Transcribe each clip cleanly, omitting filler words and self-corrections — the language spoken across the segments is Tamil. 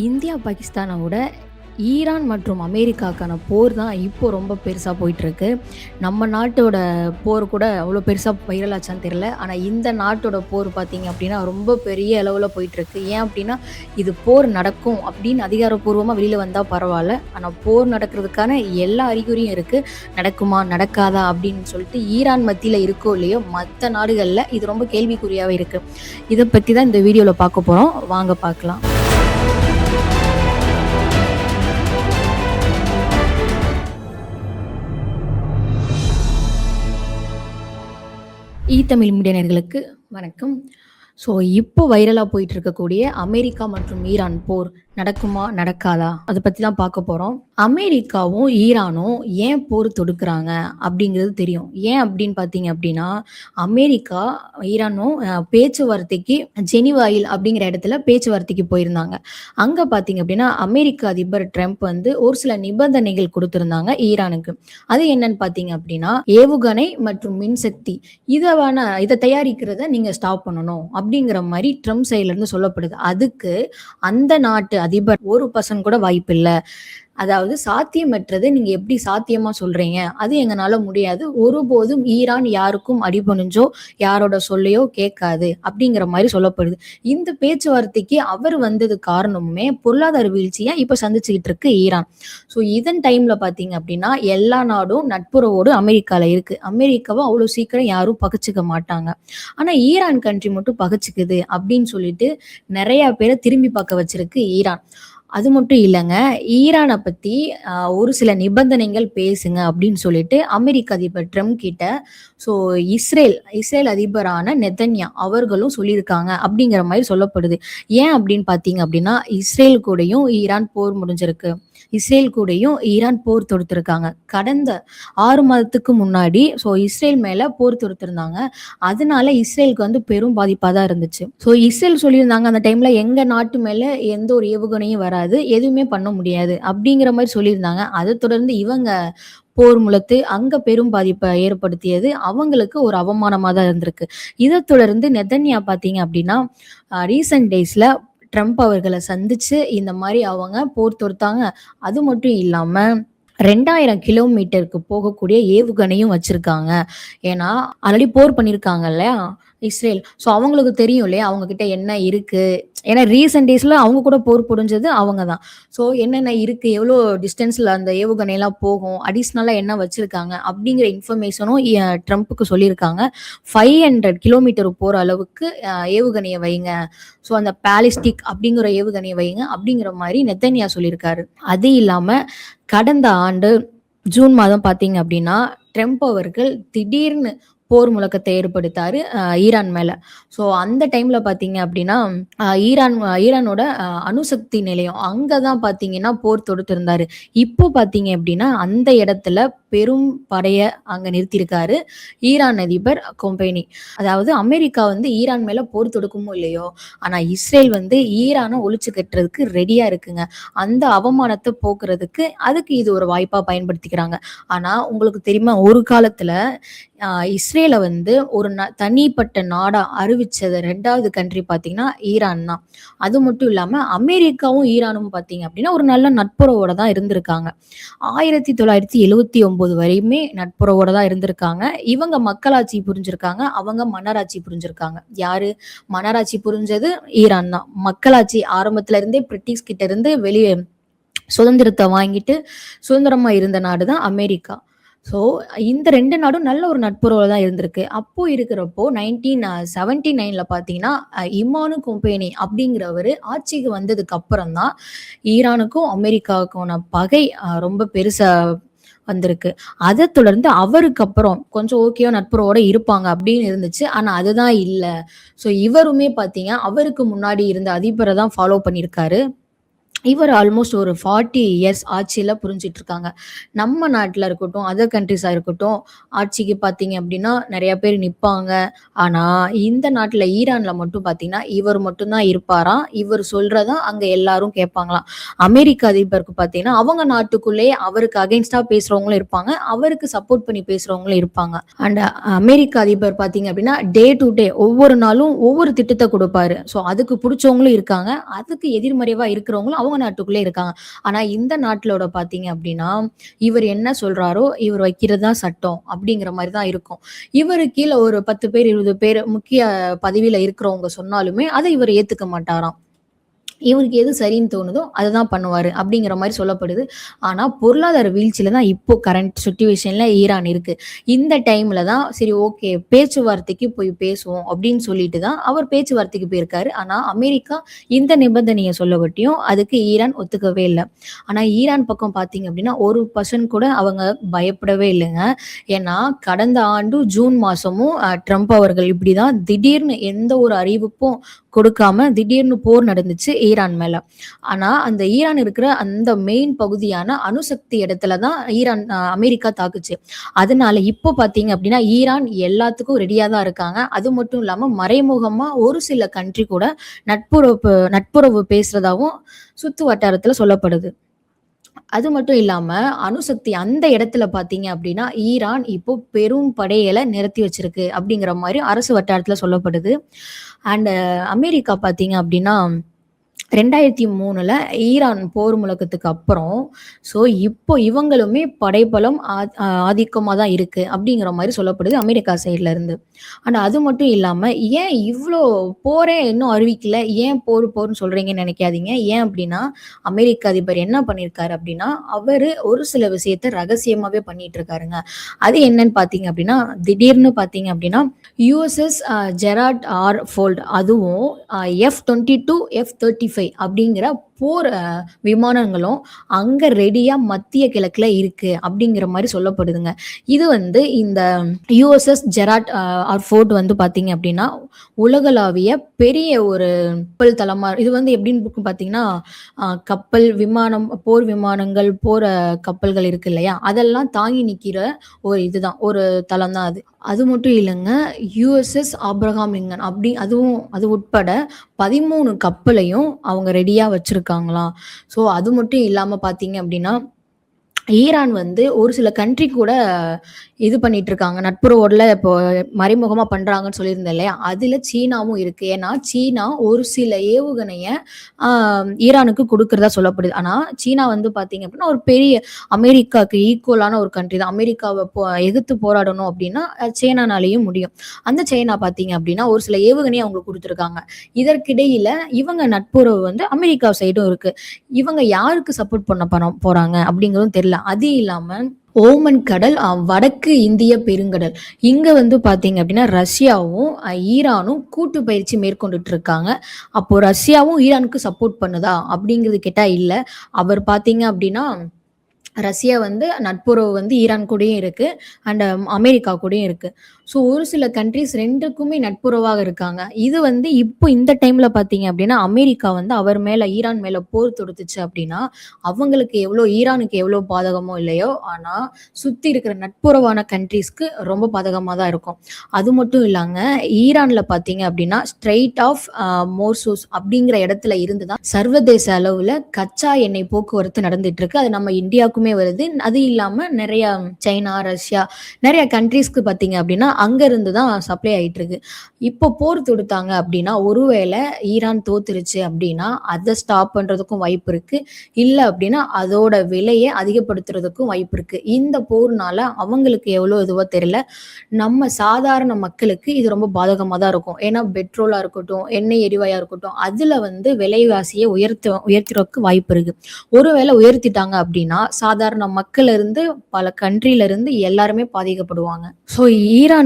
இந்தியா, பாகிஸ்தான விட ஈரான் மற்றும் அமெரிக்காக்கான போர் தான் இப்போ ரொம்ப பெருசா போயிட்டுருக்கு. நம்ம நாட்டோட போர் கூட அவ்வளோ பெருசா வைரல் ஆச்சான்னு தெரியல. ஆனா இந்த நாட்டோட போர் பார்த்தீங்க அப்படின்னா, ரொம்ப பெரிய அளவுல போயிட்டுருக்கு. ஏன் அப்படின்னா, இது போர் நடக்கும் அப்படின்னு அதிகாரப்பூர்வமா வெளியில வந்தா பரவால்ல. ஆனா போர் நடக்கிறதுக்கான எல்லா அறிகுறியும் இருக்கு. நடக்குமா? நடக்காதா? அப்படின்னு சொல்லிட்டு ஈரான் மத்தியில இருக்கோ இல்லையோ, மத்த நாடுகள்ல இது ரொம்ப கேள்விக்குறியாவே இருக்கு. இத பத்தி தான் இந்த வீடியோல பார்க்க போறோம். வாங்க பார்க்கலாம். தமிழ் மீடியா நேயர்களுக்கு வணக்கம். ஸோ இப்போ வைரலா போயிட்டு இருக்கக்கூடிய அமெரிக்கா மற்றும் ஈரான் போர் நடக்குமா? நடக்காதா? அதை பத்தி தான் பார்க்க போறோம். அமெரிக்காவும் ஈரானும் ஏன் போர் தொடுக்குறாங்க அப்படிங்கிறது தெரியும். ஏன் அப்படின்னு பார்த்தீங்க அப்படின்னா, அமெரிக்கா ஈரானும் பேச்சுவார்த்தைக்கு ஜெனிவாயில் அப்படிங்கிற இடத்துல பேச்சுவார்த்தைக்கு போயிருந்தாங்க. அங்க பார்த்தீங்க அப்படின்னா, அமெரிக்க அதிபர் ட்ரம்ப் வந்து ஒரு சில நிபந்தனைகள் கொடுத்திருந்தாங்க ஈரானுக்கு. அது என்னன்னு பார்த்தீங்க அப்படின்னா, ஏவுகணை மற்றும் மின்சக்தி இதை தயாரிக்கிறத நீங்க ஸ்டாப் பண்ணணும் அப்படிங்கிற மாதிரி ட்ரம்ப் சைட்ல இருந்து சொல்லப்படுது. அதுக்கு அந்த நாட்டு அதிபர் 1% கூட வாய்ப்பில்ல. அதாவது சாத்தியமற்றது நீங்க எப்படி சாத்தியமா சொல்றீங்க? அது எங்கனால முடியாது. ஒருபோதும் ஈரான் யாருக்கும் அடிபணிஞ்சோ, யாரோட சொல்லையோ கேட்காது அப்படிங்கிற மாதிரி சொல்லப்படுது. இந்த பேச்சுவார்த்தைக்கு அவர் வந்தது காரணமுமே பொருளாதார வீழ்ச்சியா இப்ப சந்திச்சுக்கிட்டு இருக்கு ஈரான். ஸோ இதன் டைம்ல பாத்தீங்க அப்படின்னா, எல்லா நாடும் நட்புறவோடு அமெரிக்கால இருக்கு. அமெரிக்காவை அவ்வளவு சீக்கிரம் யாரும் பகைச்சுக்க மாட்டாங்க. ஆனா ஈரான் கண்ட்ரி மட்டும் பகைச்சுக்குது அப்படின்னு சொல்லிட்டு நிறைய பேரை திரும்பி பார்க்க வச்சிருக்கு ஈரான். அது மட்டும் இல்லங்க. ஈரான பத்தி ஒரு சில நிபந்தனைகள் பேசுங்க அப்படின்னு சொல்லிட்டு அமெரிக்க அதிபர் ட்ரம்ப் கிட்ட ஸோ இஸ்ரேல் அதிபரான நெதன்யா அவர்களும் சொல்லியிருக்காங்க அப்படிங்கிற மாதிரி சொல்லப்படுது. ஏன் அப்படின்னு பார்த்தீங்க அப்படின்னா, இஸ்ரேல் கூடயும் ஈரான் போர் முடிஞ்சிருக்கு. இஸ்ரேல் கூடயும் ஈரான் போர் தொடுத்திருக்காங்க. கடந்த 6 மாதத்துக்கு முன்னாடி இஸ்ரேல் மேல போர் தொடுத்திருந்தாங்க. அதனால இஸ்ரேலுக்கு வந்து பெரும் பாதிப்பா தான் இருந்துச்சு. இஸ்ரேல் சொல்லியிருந்தாங்க அந்த டைம்ல எங்க நாட்டு மேல எந்த ஒரு ஏவுகணையும் வராது, எதுவுமே பண்ண முடியாது அப்படிங்கிற மாதிரி சொல்லியிருந்தாங்க. அதை தொடர்ந்து இவங்க போர் முழத்து அங்க பெரும் பாதிப்பை ஏற்படுத்தியது அவங்களுக்கு ஒரு அவமானமா தான் இருந்திருக்கு. இதை தொடர்ந்து நெதன்யா பார்த்தீங்க அப்படின்னா, ரீசன்ட் டேஸ்ல ட்ரம்ப் அவர்களை சந்திச்சு இந்த மாதிரி அவங்க போர் தொடுத்தாங்க. அது மட்டும் இல்லாம 2000 கிலோமீட்டருக்கு போகக்கூடிய ஏவுகணையும் வச்சிருக்காங்க. ஏன்னா ஆல்ரெடி போர் பண்ணியிருக்காங்க இல்லையா இஸ்ரேல். அவங்களுக்கு தெரியும் இல்லையா அவங்க கிட்ட என்ன இருக்கு. ஏன்னா ரீசன்ட் டேஸ்ல அவங்க கூட போர் புரிஞ்சது அவங்க தான். என்னென்ன இருக்கு, எவ்வளோ டிஸ்டன்ஸ்ல அந்த ஏவுகணை எல்லாம் போகும், அடிஷ்னலா என்ன வச்சிருக்காங்க அப்படிங்கிற இன்ஃபர்மேஷனும் ட்ரம்ப்புக்கு சொல்லியிருக்காங்க. 500 கிலோமீட்டர் போற அளவுக்கு ஏவுகணையை வைங்க. அந்த பாலிஸ்டிக் அப்படிங்கிற ஏவுகணையை வைங்க அப்படிங்கிற மாதிரி நெத்தன்யா சொல்லியிருக்காரு. அது இல்லாம கடந்த ஆண்டு ஜூன் மாதம் பார்த்தீங்க அப்படின்னா, ட்ரம்ப் அவர்கள் திடீர்னு போர் முழக்கத்தை ஏற்படுத்தாரு ஈரான் மேல. அந்த டைம்ல பாத்தீங்க அப்படின்னா, ஈரானோட அணுசக்தி நிலையம் அங்கதான் பாத்தீங்கன்னா போர் தொடுத்திருந்தாரு. இப்போ பாத்தீங்க அப்படின்னா அந்த இடத்துல பெரும் படைய அங்க நிறுத்தியிருக்காரு ஈரான் அதிபர் கொம்பேனி. அதாவது அமெரிக்கா வந்து ஈரான் மேல போர் தொடுக்குமோ இல்லையோ, ஆனா இஸ்ரேல் வந்து ஈரானை ஒழிச்சு கட்டுறதுக்கு ரெடியா இருக்குங்க. அந்த அவமானத்தை போக்குறதுக்கு அதுக்கு இது ஒரு வாய்ப்பா பயன்படுத்திக்கிறாங்க. ஆனா உங்களுக்கு தெரியுமா, ஒரு காலத்துல இஸ்ரேல வந்து ஒரு தனிப்பட்ட நாடா அறிவிச்சது 2வது கண்ட்ரி பாத்தீங்கன்னா ஈரான் தான். அது மட்டும் இல்லாம அமெரிக்காவும் ஈரானும் பாத்தீங்க அப்படின்னா ஒரு நல்ல நட்புறவோட தான் இருந்திருக்காங்க. 1979 வரையுமே நட்புறவோட தான் இருந்திருக்காங்க. இவங்க மக்களாட்சி புரிஞ்சிருக்காங்க, அவங்க மன்னராட்சி புரிஞ்சிருக்காங்க. யாரு மன்னராட்சி புரிஞ்சது? ஈரான் தான். மக்களாட்சி ஆரம்பத்துல இருந்தே பிரிட்டிஷ் கிட்ட இருந்து வெளியே சுதந்திரத்தை வாங்கிட்டு சுதந்திரமா இருந்த நாடு தான் அமெரிக்கா. இந்த 2 நாடும் நல்ல ஒரு நட்புறவுல தான் இருந்திருக்கு. அப்போ இருக்கிறப்போ 1979ல பாத்தீங்கன்னா இமானு கொம்பேனி அப்படிங்கிறவரு ஆட்சிக்கு வந்ததுக்கு அப்புறம் தான் ஈரானுக்கும் அமெரிக்காவுக்கான பகை ரொம்ப பெருசா வந்திருக்கு. அதை தொடர்ந்து அவருக்கு அப்புறம் கொஞ்சம் ஓகேவா நட்புறவோட இருப்பாங்க அப்படின்னு இருந்துச்சு. ஆனா அதுதான் இல்ல. இவருமே பாத்தீங்க அவருக்கு முன்னாடி இருந்த அதிபரை தான் ஃபாலோ பண்ணியிருக்காரு. இவர் ஆல்மோஸ்ட் ஒரு 40 இயர்ஸ் ஆட்சியில புரிஞ்சிட்டு இருக்காங்க. நம்ம நாட்டுல இருக்கட்டும், அதர் கண்ட்ரிஸா இருக்கட்டும், ஆட்சிக்கு பாத்தீங்க அப்படின்னா நிறைய பேர் நிப்பாங்க. ஆனா இந்த நாட்டுல ஈரான்ல மட்டும் பாத்தீங்கன்னா இவர் மட்டும்தான் இருப்பாராம். இவர் சொல்றதா அங்க எல்லாரும் கேட்பாங்களாம். அமெரிக்க அதிபருக்கு பாத்தீங்கன்னா அவங்க நாட்டுக்குள்ளேயே அவருக்கு அகைன்ஸ்டா பேசுறவங்களும் இருப்பாங்க, அவருக்கு சப்போர்ட் பண்ணி பேசுறவங்களும் இருப்பாங்க. அண்ட் அமெரிக்க அதிபர் பாத்தீங்க அப்படின்னா டே டு டே ஒவ்வொரு நாளும் ஒவ்வொரு திட்டத்தை கொடுப்பாரு. அதுக்கு பிடிச்சவங்களும் இருக்காங்க, அதுக்கு எதிர்மறைவா இருக்கிறவங்களும் அவங்க நாட்டுக்குள்ளே இருக்காங்க. ஆனா இந்த நாட்டிலோட பார்த்தீங்க அப்படின்னா, இவர் என்ன சொல்றாரோ, இவர் வைக்கிறது தான் சட்டம் அப்படிங்கிற மாரி தான் இருக்கும். இவரு கீழ ஒரு 10 பேர், 20 பேர் முக்கிய பதவியில இருக்கிறவங்க சொன்னாலுமே, அத இவர் ஏத்துக்க மாட்டாராம். இவருக்கு எது சரின்னு தோணுதோ அததான் பண்ணுவாரு அப்படிங்கிற மாரி சொல்லப்படுது. ஆனா பொருளாதார வீழ்ச்சியில தான் இப்போ கரண்ட் சிட்யூவேஷன்ல ஈரான் இருக்கு. இந்த டைம்ல தான் சரி ஓகே பேச்சுவார்த்தைக்கு போய் பேசுவோம் அப்படின்னு சொல்லிட்டு தான் அவர் பேச்சுவார்த்தைக்கு போயிருக்காரு. ஆனா அமெரிக்கா இந்த நிபந்தனைய சொல்லவட்டியும் அதுக்கு ஈரான் ஒத்துக்கவே இல்ல. ஆனா ஈரான் பக்கம் பார்த்தீங்க அப்படின்னா 1% கூட அவங்க பயப்படவே இல்லங்க. ஏன்னா கடந்த ஆண்டு ஜூன் மாசமும் ட்ரம்ப் அவர்கள் இப்படிதான் திடீர்னு எந்த ஒரு அறிவிப்பும் கொடுக்காம திடீர்னு போர் நடந்துச்சு ஈரான் மேல. ஆனா, அந்த ஈரான் இருக்கிற அந்த மெயின் பகுதியான அணுசக்தி இடத்துல தான் அமெரிக்கா தாக்குச்சு. அதனால இப்போ பார்த்தீங்க அப்படின்னா, ஈரான் எல்லாத்துக்கும் ரெடியா தான் இருக்காங்க. அது மட்டும் இல்லாம மறைமுகமா ஒரு சில கண்ட்ரி கூட நட்புறவு பேசுறதாவும் சுத்து வட்டாரத்துல சொல்லப்படுது. அது மட்டும் இல்லாம, அணுசக்தி அந்த இடத்துல பார்த்தீங்க அப்படின்னா, ஈரான் இப்போ பெரும் படைகள நிறுத்தி வச்சிருக்கு அப்படிங்கிற மாரி அரசு வட்டாரத்துல சொல்லப்படுது. அண்ட் அமெரிக்கா பார்த்தீங்க அப்படின்னா 2003ல ஈரான் போர் முழக்கத்துக்கு அப்புறம், ஸோ இப்போ இவங்களுமே படைபலம் ஆதிக்கமா தான் இருக்கு அப்படிங்கிற மாரி சொல்லப்படுது அமெரிக்கா சைட்ல இருந்து. ஆனா அது மட்டும் இல்லாம, ஏன் இவ்ளோ போரே இன்னும் அறிவிக்கல, ஏன் போர்ன்னு சொல்றீங்கன்னு நெனைக்காதீங்க. ஏன் அப்படின்னா, அமெரிக்க அதிபர் என்ன பண்ணியிருக்காரு அப்படின்னா, அவரு ஒரு சில விஷயத்த ரகசியமாவே பண்ணிட்டு இருக்காருங்க. அது என்னன்னு பார்த்தீங்க அப்படின்னா, திடீர்னு பார்த்தீங்க அப்படின்னா, யுஎஸ்எஸ் ஜெரால்ட் ஆர் ஃபோல்ட் அதுவும் F-22, F-35 அப்படிங்கிற போர் விமானங்களும் அங்க ரெடியா மத்திய கிழக்குல இருக்கு அப்படிங்கிற மாரி சொல்லப்படுதுங்க. இது வந்து இந்த யுஎஸ்எஸ் ஜெரால்ட் ஆர் ஃபோர்ட் வந்து பார்த்தீங்க அப்படின்னா, உலகளாவிய பெரிய ஒரு கப்பல் தளமா இது வந்து எப்படின்னு பார்த்தீங்கன்னா, கப்பல், விமானம், போர் விமானங்கள், போர் கப்பல்கள் இருக்கு இல்லையா? அதெல்லாம் தாங்கி நிக்கிற ஒரு இதுதான். ஒரு தளம் தான் அது. அது மட்டும் இல்லங்க. யுஎஸ்எஸ் ஆப்ரஹாம் லிங்கன் அது உட்பட 13 கப்பலையும் அவங்க ரெடியா வச்சிருக்காங்களாம். ஸோ அது மட்டும் இல்லாம பார்த்தீங்க அப்படின்னா, ஈரான் வந்து ஒரு சில கண்ட்ரி கூட இது பண்ணிட்டு இருக்காங்க. நட்புறவோட இப்போ மறைமுகமா பண்றாங்கன்னு சொல்லியிருந்தேன் இல்லையா? அதுல சீனாவும் இருக்கு. ஏன்னா, சீனா ஒரு சில ஏவுகணைய ஆ ஈரானுக்கு குடுக்கிறதா சொல்லப்படுது. ஆனா, சீனா வந்து பார்த்தீங்க அப்படின்னா, ஒரு பெரிய அமெரிக்காக்கு ஈக்குவலான ஒரு கண்ட்ரி தான். அமெரிக்காவ எதிர்த்து போராடணும் அப்படின்னா, சீனானாலேயும் முடியும். அந்த சைனா பார்த்தீங்க அப்படின்னா, ஒரு சில ஏவுகணைய அவங்களுக்கு குடுத்துருக்காங்க. இதற்கிடையில இவங்க நட்புறவு வந்து அமெரிக்கா சைடும் இருக்கு. இவங்க யாருக்கு சப்போர்ட் பண்ண போறாங்க அப்படிங்கிறதும் தெரியல. அது இல்லாம ஓமன் கடல், வடக்கு இந்திய பெருங்கடல். இங்க வந்து பார்த்தீங்க அப்படின்னா, ரஷ்யாவும், ஈரானும் கூட்டு பயிற்சி மேற்கொண்டுட்டு இருக்காங்க. அப்போ ரஷ்யாவும் ஈரானுக்கு சப்போர்ட் பண்ணுதா? அப்படிங்கிறது கேட்டா இல்ல. அவர் பார்த்தீங்க அப்படின்னா ரஷ்யா வந்து நட்புறவு வந்து ஈரான் கூடயும் இருக்கு. அண்ட் அமெரிக்கா கூடயும் இருக்கு. ஸோ ஒரு சில கண்ட்ரீஸ் 2க்குமே நட்புறவாக இருக்காங்க. இது வந்து இப்போ இந்த டைம்ல பார்த்தீங்க அப்படின்னா, அமெரிக்கா வந்து அவர் மேல ஈரான் மேல போர் தொடுத்துச்சு அப்படின்னா, அவங்களுக்கு ஈரானுக்கு எவ்வளோ பாதகமோ இல்லையோ, ஆனா சுத்தி இருக்கிற நட்புறவான கண்ட்ரீஸ்க்கு ரொம்ப பாதகமா தான் இருக்கும். அது மட்டும் இல்லாங்க, ஈரான்ல பார்த்தீங்க அப்படின்னா, ஸ்ட்ரெய்ட் ஆஃப் மோர்சூஸ் அப்படிங்கிற இடத்துல இருந்து தான் சர்வதேச அளவுல கச்சா எண்ணெய் போக்குவரத்து நடந்துட்டு இருக்கு. அது நம்ம இந்தியாவுக்குமே வருது. அது இல்லாம நெறைய சைனா, ரஷ்யா நெறைய கண்ட்ரீஸ்க்கு பார்த்தீங்க அப்படின்னா, அங்க இருந்து தான் சப்ளை ஆயிட்டு இருக்கு. இப்போ போர் தொடுத்தாங்க அப்படின்னா, ஒருவேளை ஈரான் தோத்துருச்சு அப்படின்னா, அத ஸ்டாப் பண்றதுக்கும் வாய்ப்பு இருக்கு. இல்ல அப்படின்னா, அதோட விலைய அதிகப்படுத்துறதுக்கும் வாய்ப்பு இருக்கு. இந்த போர்னால அவங்களுக்கு எவ்வளோ இதுவோ தெரியல. நம்ம சாதாரண மக்களுக்கு இது ரொம்ப பாதகமா தான் இருக்கும். ஏன்னா பெட்ரோலா இருக்கட்டும், எண்ணெய் எரிவாயா இருக்கட்டும், அதுல வந்து விலைவாசிய உயர்த்துறதுக்கு வாய்ப்பு இருக்கு. ஒருவேளை உயர்த்திட்டாங்க அப்படின்னா, சாதாரண மக்கள்ல இருந்து பல கண்ட்ரில இருந்து எல்லாருமே பாதிக்கப்படுவாங்க. ஸோ ஈரானுக்கும்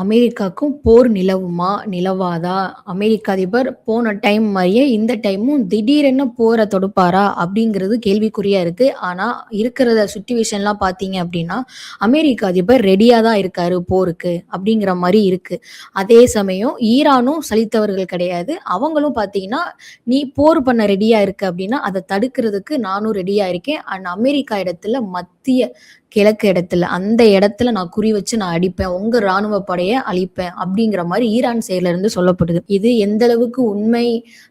அமெரிக்காவுக்கும் போர் நிலவுமா? நிலவாதா? அமெரிக்க அதிபர் போன டைம் மாரியே இந்த டைமும் திடீரென போர தொடுப்பாரா? அப்படிங்கிறது கேள்விக்குறியா இருக்கு. ஆனா இருக்கிற சிட்யூவேஷன்லாம் பார்த்தீங்க அப்படின்னா, அமெரிக்க அதிபர் ரெடியா தான் இருக்காரு போருக்கு அப்படிங்கிற மாரி இருக்கு. அதே சமயம் ஈரானும் சலித்தவர்கள் கிடையாது. அவங்களும் பார்த்தீங்கன்னா, நீ போர் பண்ண ரெடியா இருக்க அப்படின்னா, அத தடுக்கிறதுக்கு நானும் ரெடியா இருக்கேன். அண்ட் அமெரிக்கா இடத்துல மத்திய கிழக்கு இடத்துல அந்த இடத்துல நான் குறி வச்சு நான் அடிப்பேன், உங்க ராணுவ படையை அழிப்பேன் அப்படிங்கிற மாதிரி ஈரான் சைடுல இருந்து சொல்லப்படுது. இது எந்த அளவுக்கு உண்மை,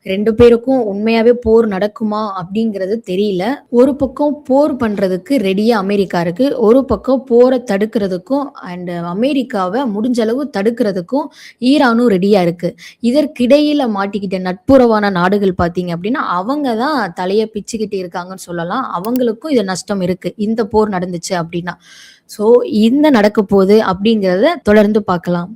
2 பேருக்கும் உண்மையாவே போர் நடக்குமா அப்படிங்கிறது தெரியல. ஒரு பக்கம் போர் பண்றதுக்கு ரெடியா அமெரிக்கா இருக்கு, ஒரு பக்கம் போரை தடுக்கிறதுக்கும் அண்ட் அமெரிக்காவை முடிஞ்ச அளவு தடுக்கிறதுக்கும் ஈரானும் ரெடியா இருக்கு. இதற்கிடையில மாட்டிக்கிட்ட நட்புறவான நாடுகள் பார்த்தீங்க அப்படின்னா அவங்க தான் தலையை பிச்சுக்கிட்டு இருக்காங்கன்னு சொல்லலாம். அவங்களுக்கும் இது நஷ்டம் இருக்கு இந்த போர் நடந்துச்சு அப்படின்னா. ஸோ இந்த நடக்க போகுது அப்படிங்கிறத தொடர்ந்து பார்க்கலாம்.